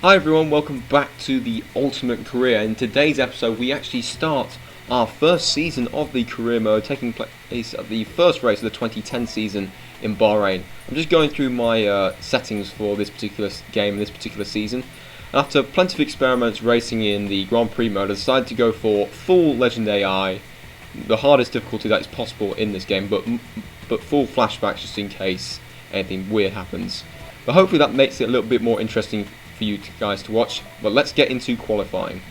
Hi everyone, welcome back to the Ultimate Career. In today's episode we actually start our first season of the career mode, taking place at the first race of the 2010 season in Bahrain. I'm just going through my settings for this particular game, this particular season. After plenty of experiments racing in the Grand Prix mode, I decided to go for full Legend AI, the hardest difficulty that is possible in this game, but full flashbacks just in case anything weird happens. But hopefully that makes it a little bit more interesting for you guys to watch. But let's get into qualifying.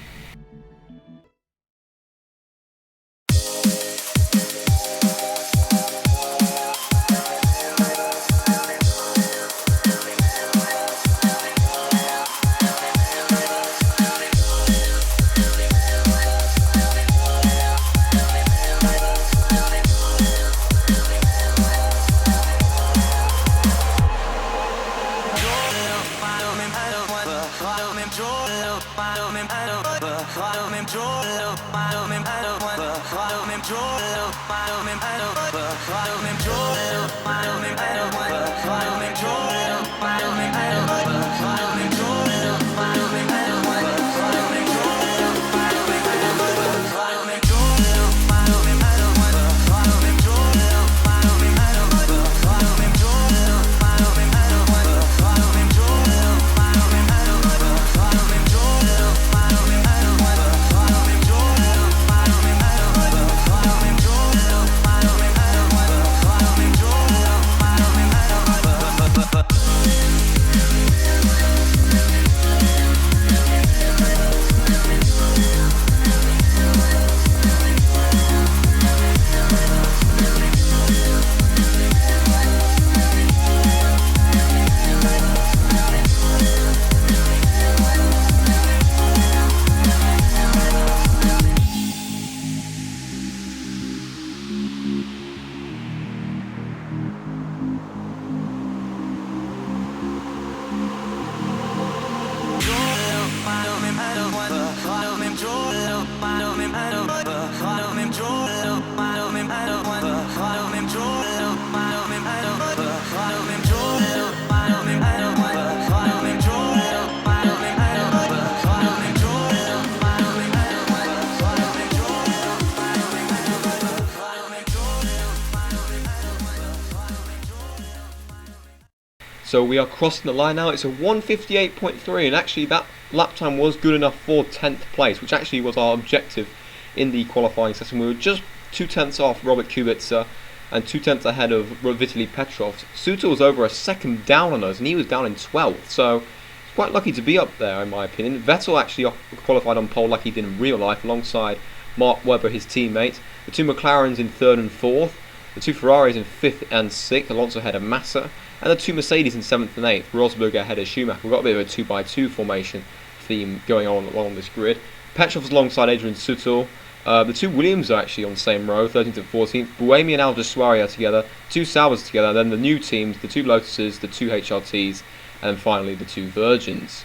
So we are crossing the line now. It's a 1:58.3, and actually that lap time was good enough for 10th place, which actually was our objective in the qualifying session. We were just 2/10 off Robert Kubica and 2/10 ahead of Vitaly Petrov. Suter was over a second down on us, and he was down in 12th, so he's quite lucky to be up there in my opinion. Vettel actually qualified on pole like he did in real life alongside Mark Webber, his teammate. The two McLarens in 3rd and 4th, the two Ferraris in 5th and 6th, Alonso ahead of Massa, and the two Mercedes in 7th and 8th, Rosberg ahead of Schumacher. We've got a bit of a 2x2 formation theme going on along this grid. Petrov's alongside Adrian Sutil. The two Williams are actually on the same row, 13th and 14th. Buemi and Aldous-Suari are together, two Saubers together, and then the new teams, the two Lotuses, the two HRTs, and then finally the two Virgins.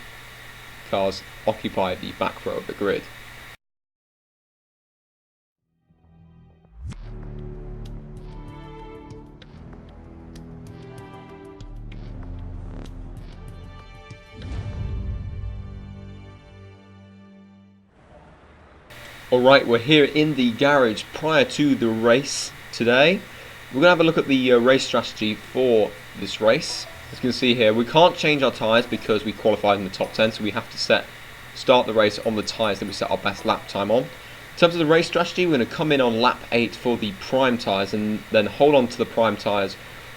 Cars occupy the back row of the grid. Alright, we're here in the garage prior to the race today. We're going to have a look at the race strategy for this race. As you can see here, we can't change our tyres because we qualified in the top 10, so we have to start the race on the tyres that we set our best lap time on. In terms of the race strategy, we're going to come in on lap 8 for the prime tyres and then hold on to the prime tyres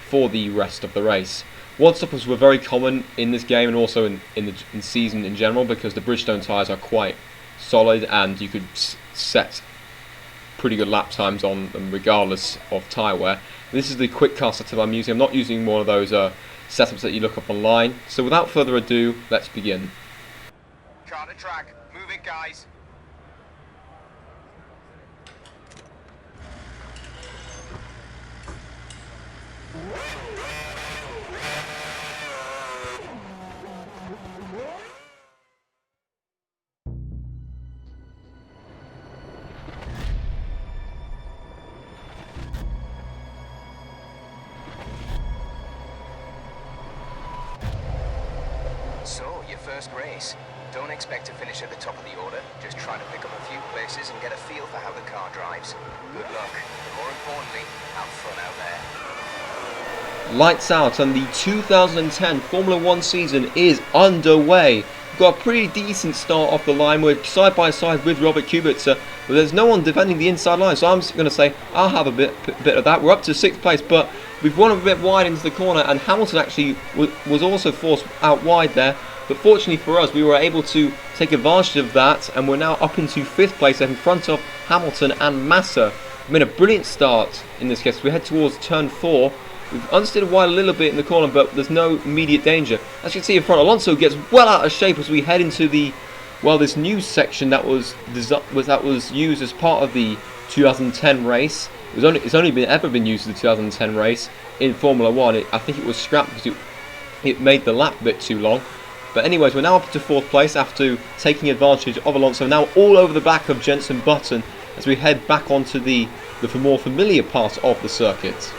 for the rest of the race. One stoppers were very common in this game and also in the season in general, because the Bridgestone tyres are quite solid and you could set pretty good lap times on them regardless of tyre wear. This is the quick car setup I'm using. I'm not using one of those setups that you look up online. So without further ado, let's begin. Car to track, move it guys. So, you first race. Don't expect to finish at the top of the order. Just try to pick up a few places and get a feel for how the car drives. Good luck, but more importantly, have fun out there. Lights out, and the 2010 Formula 1 season is underway. We've got a pretty decent start off the line. We're side by side with Robert Kubica, but there's no one defending the inside line, so I'm going to say I'll have a bit of that. We're up to 6th place, but we've run a bit wide into the corner, and Hamilton actually was also forced out wide there. But fortunately for us, we were able to take advantage of that, and we're now up into 5th place in front of Hamilton and Massa. We made a brilliant start in this case. We head towards turn 4. We've understeered wide a little bit in the corner, but there's no immediate danger. As you can see in front, Alonso gets well out of shape as we head into the, well, this new section that was used as part of the 2010 race. It's only ever been used in the 2010 race in Formula 1. I think it was scrapped because it made the lap a bit too long. But anyways, we're now up to 4th place after taking advantage of Alonso. Now all over the back of Jenson Button as we head back onto the more familiar part of the circuit.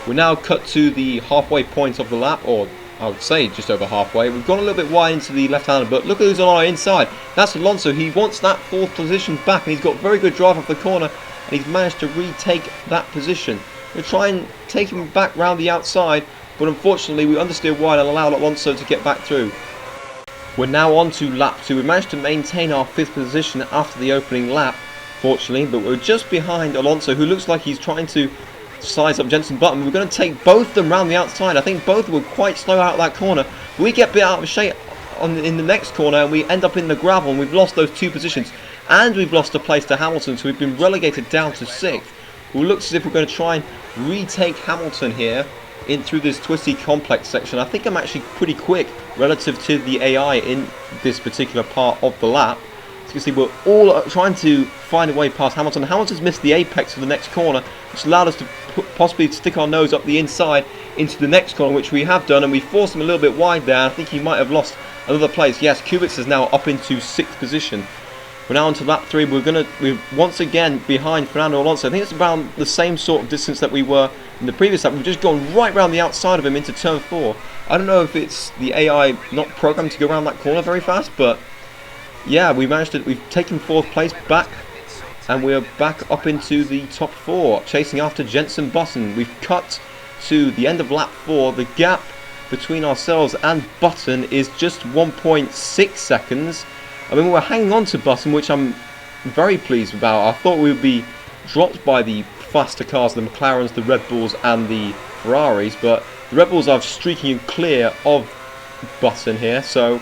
We're now cut to the halfway point of the lap, or I would say just over halfway. We've gone a little bit wide into the left-hander, but look who's on our inside. That's Alonso. He wants that 4th position back, and he's got very good drive off the corner, and he's managed to retake that position. We'll try and take him back round the outside, but unfortunately we understeer wide and allowed Alonso to get back through. We're now on to lap 2. We managed to maintain our 5th position after the opening lap, fortunately, but we're just behind Alonso, who looks like he's trying to size up Jenson Button. We're going to take both of them round the outside. I think both were quite slow out of that corner. We get a bit out of shape in the next corner, and we end up in the gravel, and we've lost those 2 positions, and we've lost a place to Hamilton, so we've been relegated down to 6th. It looks as if we're going to try and retake Hamilton here in through this twisty complex section. I think I'm actually pretty quick relative to the AI in this particular part of the lap. As you can see, we're all trying to find a way past Hamilton. Hamilton's missed the apex of the next corner, which allowed us to possibly stick our nose up the inside into the next corner, which we have done, and we forced him a little bit wide there. I think he might have lost another place. Yes, Kubica is now up into 6th position. We're now on to lap 3. We're once again behind Fernando Alonso. I think it's around the same sort of distance that we were in the previous lap. We've just gone right round the outside of him into turn 4. I don't know if it's the AI not programmed to go around that corner very fast, but yeah, we've taken 4th place back, and we're back up into the top 4, chasing after Jenson Button. We've cut to the end of lap 4. The gap between ourselves and Button is just 1.6 seconds. I mean, we're hanging on to Button, which I'm very pleased about. I thought we would be dropped by the faster cars, the McLarens, the Red Bulls and the Ferraris, but the Red Bulls are streaking clear of Button here, so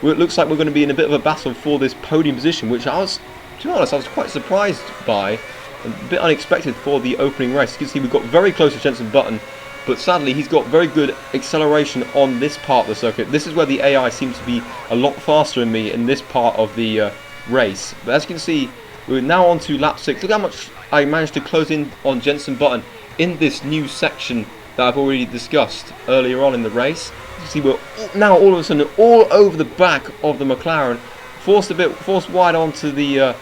it looks like we're going to be in a bit of a battle for this podium position, which to be honest, I was quite surprised by, a bit unexpected for the opening race. You can see we've got very close to Jenson Button, but sadly he's got very good acceleration on this part of the circuit. This is where the AI seems to be a lot faster than me in this part of the race. But as you can see, we're now on to lap 6. Look how much I managed to close in on Jenson Button in this new section that I've already discussed earlier on in the race. You can see we're now all of a sudden all over the back of the McLaren, forced wide onto the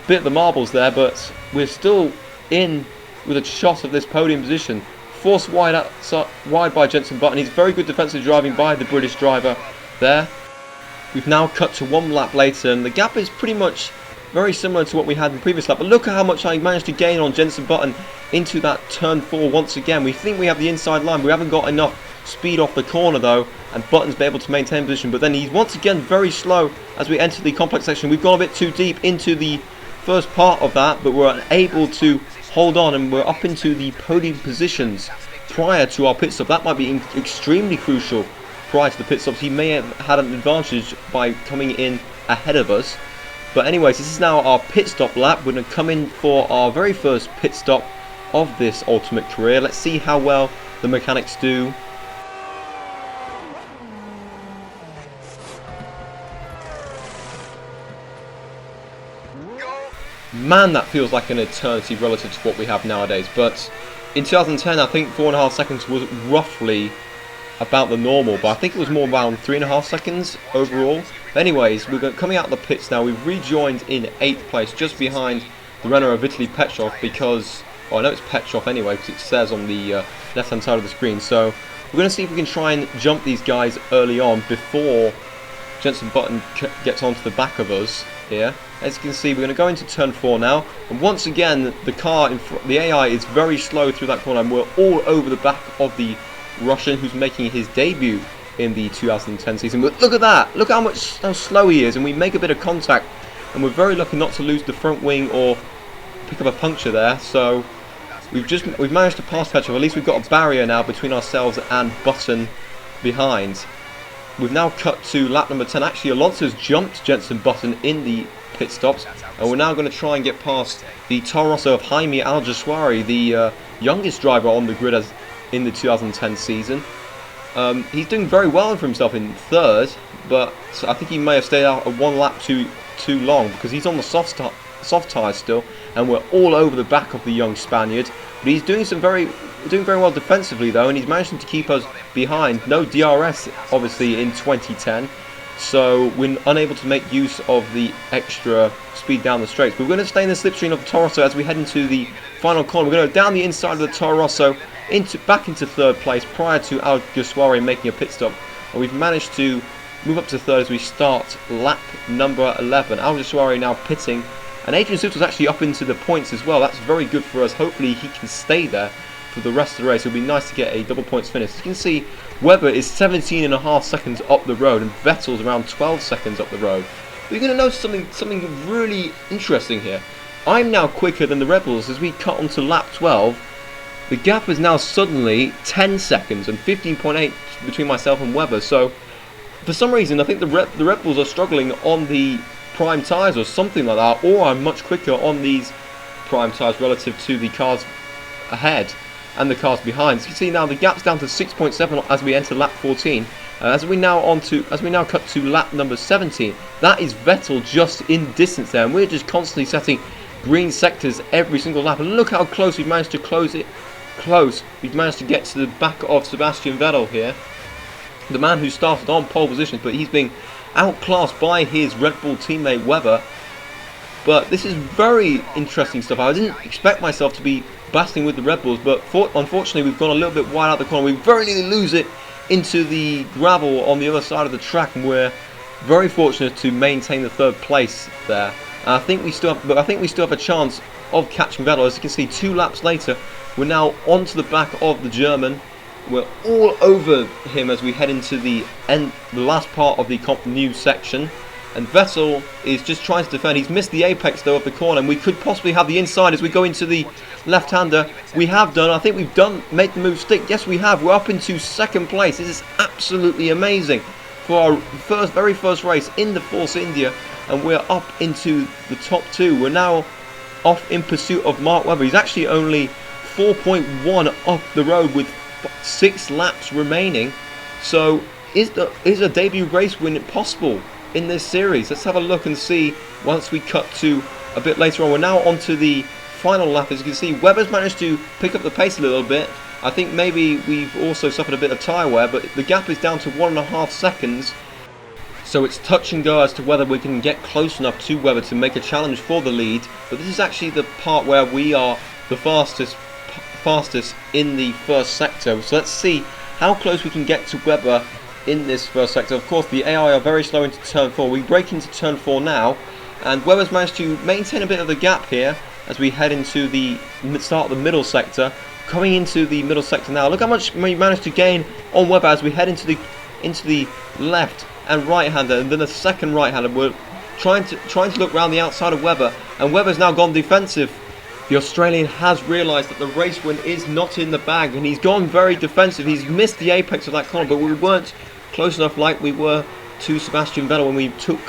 bit of the marbles there, but we're still in with a shot of this podium position. Forced wide by Jenson Button. He's very good defensive driving by the British driver there. We've now cut to 1 lap later, and the gap is pretty much very similar to what we had in the previous lap. But look at how much I managed to gain on Jenson Button into that turn 4 once again. We think we have the inside line. We haven't got enough speed off the corner though, and Button's been able to maintain position. But then he's once again very slow as we enter the complex section. We've gone a bit too deep into the first part of that, but we're unable to hold on, and we're up into the podium positions prior to our pit stop. That might be extremely crucial prior to the pit stops. He may have had an advantage by coming in ahead of us. But anyways, this is now our pit stop lap. We're going to come in for our very first pit stop of this ultimate career. Let's see how well the mechanics do. Man, that feels like an eternity relative to what we have nowadays. But in 2010, I think 4.5 seconds was roughly about the normal, but I think it was more around 3.5 seconds overall. But anyways, we're coming out of the pits now. We've rejoined in 8th place, just behind the Renault of Vitaly Petrov, because, well, I know it's Petrov anyway, because it says on the left-hand side of the screen. So we're going to see if we can try and jump these guys early on before Jenson Button gets onto the back of us here. As you can see, we're going to go into turn 4 now, and once again the car in the AI is very slow through that corner, and we're all over the back of the Russian who's making his debut in the 2010 season. But look at that! Look how slow he is, and we make a bit of contact, and we're very lucky not to lose the front wing or pick up a puncture there. So we've managed to pass Petrov. At least we've got a barrier now between ourselves and Button behind. We've now cut to lap number 10. Actually, Alonso's jumped Jenson Button in the pit stops, and we're now going to try and get past the Toro Rosso of Jaime Alguersuari, the youngest driver on the grid as in the 2010 season. He's doing very well for himself in third, but I think he may have stayed out one lap too long, because he's on the soft tyres still, and we're all over the back of the young Spaniard. But he's doing very well defensively though, and he's managing to keep us behind. No DRS obviously in 2010, so we're unable to make use of the extra speed down the straights. But we're going to stay in the slipstream of the Toro Rosso as we head into the final corner. We're going to go down the inside of the Toro Rosso back into third place prior to Alguersuari making a pit stop, and we've managed to move up to third as we start lap number 11. Alguersuari now pitting, and Adrian Sutil is actually up into the points as well. That's very good for us. Hopefully he can stay there for the rest of the race. It'll be nice to get a double points finish. As you can see, Webber is 17.5 seconds up the road, and Vettel's around 12 seconds up the road. But you're going to notice something really interesting here. I'm now quicker than the Red Bulls as we cut onto lap 12. The gap is now suddenly 10 seconds and 15.8 between myself and Webber. So for some reason, I think the Red Bulls are struggling on the prime tyres or something like that, or I'm much quicker on these prime tyres relative to the cars ahead and the cars behind. So you can see now the gap's down to 6.7 as we enter lap 14. As we now cut to lap number 17, that is Vettel just in distance there, and we're just constantly setting green sectors every single lap. And look how close we've managed to close it. We've managed to get to the back of Sebastian Vettel here, the man who started on pole position, but he's being outclassed by his Red Bull teammate Webber. But this is very interesting stuff. I didn't expect myself to be battling with the Red Bulls, but unfortunately we've gone a little bit wide out the corner. We very nearly lose it into the gravel on the other side of the track, and we're very fortunate to maintain the third place there. I think we still have a chance of catching Vettel. As you can see, 2 laps later, we're now onto the back of the German. We're all over him as we head into the last part of the new section. And Vettel is just trying to defend. He's missed the apex though of the corner, and we could possibly have the inside as we go into the left-hander. We have done. I think we've made the move stick. Yes, we have. We're up into second place. This is absolutely amazing for our very first race in the Force India, and we're up into the top 2. We're now off in pursuit of Mark Webber. He's actually only 4.1 off the road with 6 laps remaining. So is a debut race win possible in this series? Let's have a look and see once we cut to a bit later on. We're now onto the final lap. As you can see, Webber's managed to pick up the pace a little bit. I think maybe we've also suffered a bit of tyre wear, but the gap is down to 1.5 seconds. So it's touch and go as to whether we can get close enough to Webber to make a challenge for the lead. But this is actually the part where we are the fastest in the first sector. So let's see how close we can get to Webber in this first sector. Of course, the AI are very slow into turn 4. We break into turn 4 now, and Webber's managed to maintain a bit of the gap here as we head into the start of the middle sector. Coming into the middle sector now, look how much we managed to gain on Webber as we head into the left and right-hander, and then the second right-hander. We're trying to look around the outside of Webber, and Webber's now gone defensive. The Australian has realised that the race win is not in the bag, and he's gone very defensive. He's missed the apex of that corner, but we weren't close enough like we were to Sebastian Vettel when we took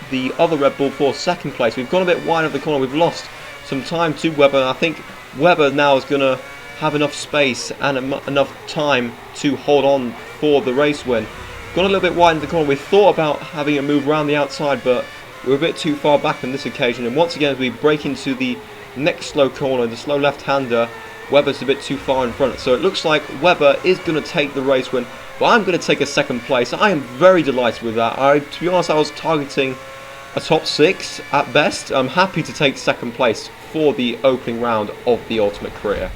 the other Red Bull for second place. We've gone a bit wide of the corner. We've lost some time to Webber. I think Webber now is going to have enough space and enough time to hold on for the race win. Gone a little bit wide in the corner. We thought about having a move around the outside, but we're a bit too far back on this occasion. And once again, as we break into the next slow corner, the slow left-hander, Webber's a bit too far in front. So it looks like Webber is going to take the race win, but I'm going to take a second place. I am very delighted with that. To be honest, I was targeting a top 6 at best. I'm happy to take second place for the opening round of the Ultimate Career.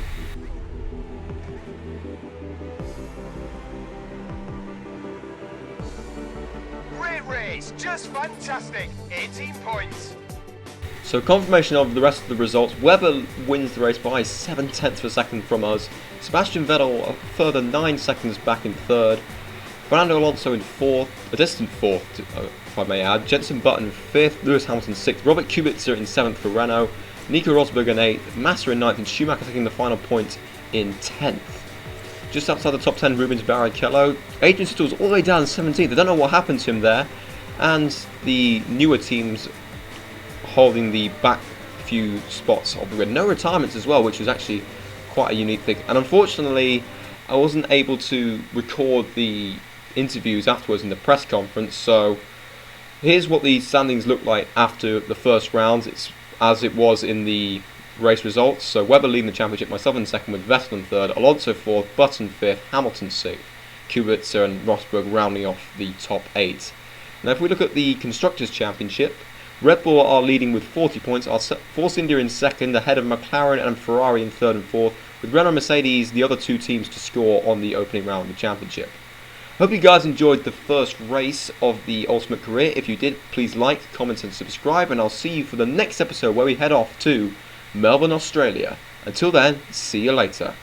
It's just fantastic. 18 points. So confirmation of the rest of the results. Webber wins the race by 7/10 of a second from us. Sebastian Vettel a further 9 seconds back in third. Fernando Alonso in fourth, a distant fourth if I may add. Jenson Button fifth, Lewis Hamilton sixth, Robert Kubica in seventh for Renault, Nico Rosberg in eighth, Massa in ninth, and Schumacher taking the final point in 10th. Just outside the top 10, Rubens Barrichello. Adrian Suttle's all the way down 17th. I don't know what happened to him there. And the newer teams holding the back few spots of the grid. No retirements as well, which was actually quite a unique thing. And unfortunately, I wasn't able to record the interviews afterwards in the press conference. So here's what the standings look like after the first round. It's as it was in the race results. So Webber leading the championship, myself in second with Vettel in third, Alonso fourth, Button fifth, Hamilton sixth, Kubica and Rosberg rounding off the top 8. Now if we look at the Constructors' Championship, Red Bull are leading with 40 points, Force India in second, ahead of McLaren and Ferrari in third and fourth, with Renault and Mercedes the other two teams to score on the opening round of the championship. Hope you guys enjoyed the first race of the Ultimate Career. If you did, please like, comment and subscribe, and I'll see you for the next episode where we head off to Melbourne, Australia. Until then, see you later.